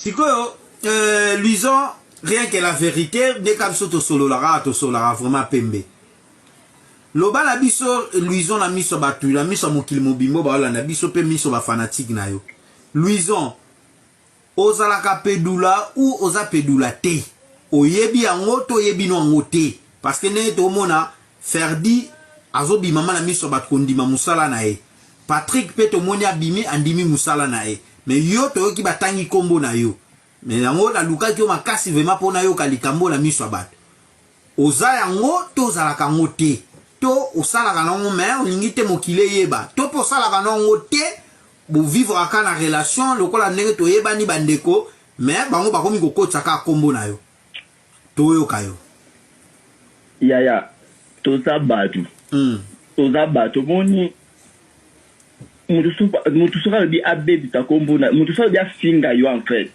Sikoyo, Luison, rien que la vérité, dès qu'on saute au sololara vraiment pembe. Loba la biso, Luison la miso batu, la miso mokili mobimbo ba la biso pe miso ba fanatique na yo. Luison, ozalaka pedula ou oza pedula te. Oyebi yango to yebi no yango te. Parce que ne to mona Ferdi azobi mama la miso bat kondima musala na e. Patrick pe to moni abimi andimi musala na e. Mais yo to ki batangi kombo na yo. Mais yango la luka ki o makasi vema pona yo kalikambo la miso bat. Oza yango to zalaka ngo te. To osalaka nango mais olingi te mokile yeba. To po salaka nango te. Bo vivre aka na relation lokola ndenge to yebani bandeko mais bango bakomi kokotaka kombo na yo. To yo kayo. Ya toza batu. Toza batu moni mutu soka bi abebi ta kombo na mutu soka bi afinga yo en fait.